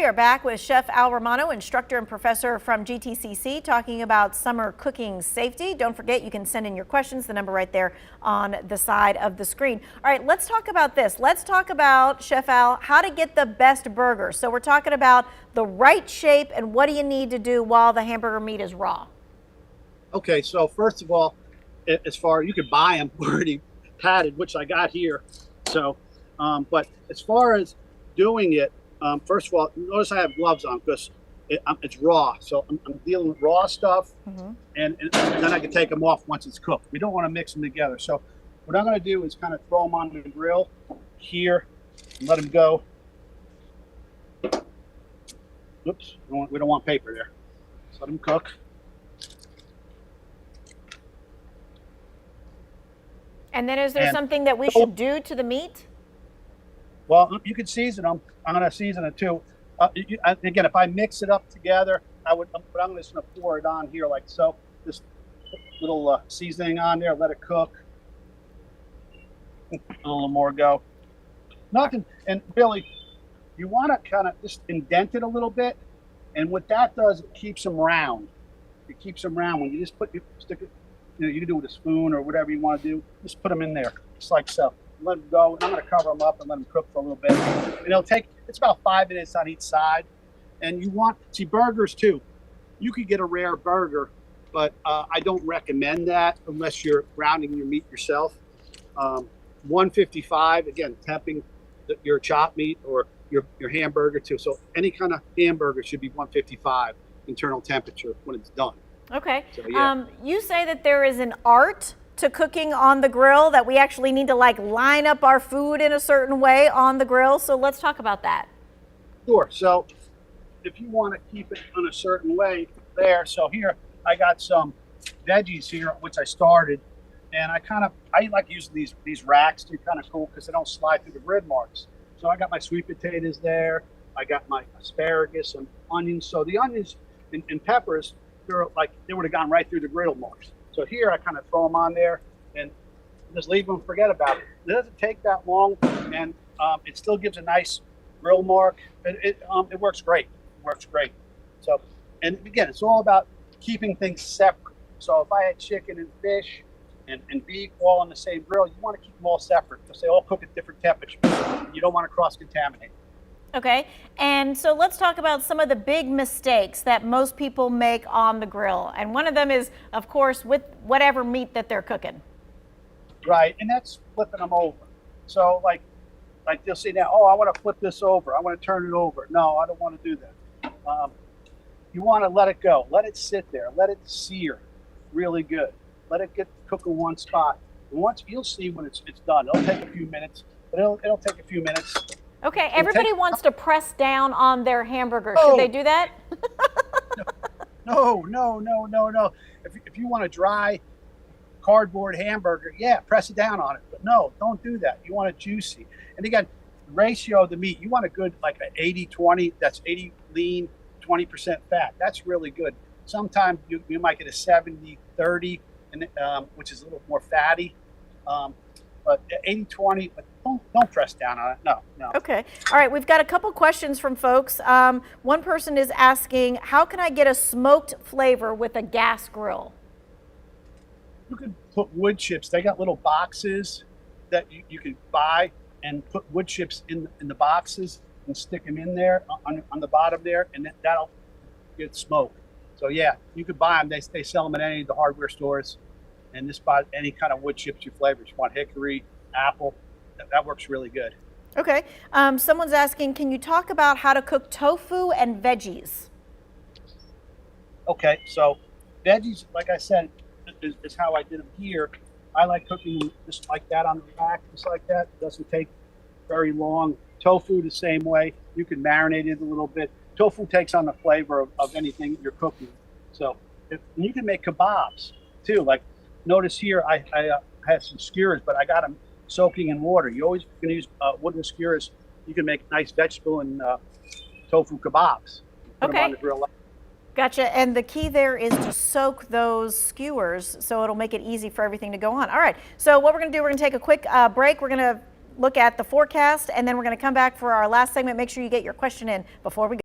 We are back with Chef Al Romano, instructor and professor from GTCC, talking about summer cooking safety. Don't forget, you can send in your questions, the number right there on the side of the screen. All right, let's talk about this. Let's talk about, Chef Al, how to get the best burger. So we're talking about the right shape and what do you need to do while the hamburger meat is raw? Okay, so first of all, as far you can buy them already patted, which I got here. So, but as far as doing it, first of all, notice I have gloves on because it's raw. So I'm dealing with raw stuff, and then I can take them off once it's cooked. We don't want to mix them together. So what I'm going to do is kind of throw them on the grill here and let them go. Oops, we don't want paper there. Just let them cook. And then is there something that we should do to the meat? Well, you can season them. I'm going to season it too. Again, if I mix it up together, but I'm just going to pour it on here like so. Just little seasoning on there, let it cook. A little more go. Nothing. And really, you want to kind of just indent it a little bit. And what that does, it keeps them round. It keeps them round. When you just stick it, you can do it with a spoon or whatever you want to do. Just put them in there, just like so. Let them go. And I'm going to cover them up and let them cook for a little bit. And it's about 5 minutes on each side. And you want, see, burgers too. You could get a rare burger, but I don't recommend that unless you're rounding your meat yourself. 155, again, temping your chopped meat or your hamburger too. So any kind of hamburger should be 155 internal temperature when it's done. Okay. So, yeah. You say that there is an art to cooking on the grill, that we actually need to like line up our food in a certain way on the grill. So let's talk about that. Sure. So if you want to keep it on a certain way there, so here I got some veggies here, which I started, and I like using these racks. They're kind of cool because they don't slide through the grid marks. So I got my sweet potatoes there. I got my asparagus and onions. So the onions and peppers, they would have gone right through the griddle marks. So here I kind of throw them on there and just leave them, forget about it. It doesn't take that long, and it still gives a nice grill mark. It works great. It works great. So, and again, it's all about keeping things separate. So if I had chicken and fish and beef all on the same grill, you want to keep them all separate because they all cook at different temperatures. You don't want to cross-contaminate. Okay, and so let's talk about some of the big mistakes that most people make on the grill. And one of them is, of course, with whatever meat that they're cooking. Right, and that's flipping them over. So like they'll say now, oh, I want to flip this over. I want to turn it over. No, I don't want to do that. You want to let it go. Let it sit there. Let it sear really good. Let it get cook in one spot. And once you'll see when it's done. It'll take a few minutes, but it'll take a few minutes. Okay, everybody wants to press down on their hamburger. Should they do that? No. If you want a dry cardboard hamburger, yeah, press it down on it. But no, don't do that. You want it juicy. And again, the ratio of the meat, you want a good, like an 80-20, that's 80 lean, 20% fat. That's really good. Sometimes you might get a 70-30, which is a little more fatty. But 80-20, but don't press down on it. No. Okay. All right. We've got a couple questions from folks. One person is asking, how can I get a smoked flavor with a gas grill? You can put wood chips. They got little boxes that you can buy and put wood chips in the boxes and stick them in there on the bottom there, and that'll get smoked. So yeah, you could buy them. They sell them at any of the hardware stores. And just buy any kind of wood chips you flavor. You want hickory, apple, that works really good. Okay. Someone's asking, can you talk about how to cook tofu and veggies? Okay, so veggies, like I said, is how I did them here. I like cooking them just like that on the rack, just like that. It doesn't take very long. Tofu the same way. You can marinate it a little bit. Tofu takes on the flavor of anything you're cooking. So you can make kebabs too. Like, notice here, I have some skewers, but I got them soaking in water. You always can use wooden skewers. You can make nice vegetable and tofu kebabs. Put them on the grill. Gotcha. And the key there is to soak those skewers so it'll make it easy for everything to go on. All right. So what we're going to do, we're going to take a quick break. We're going to look at the forecast, and then we're going to come back for our last segment. Make sure you get your question in before we go.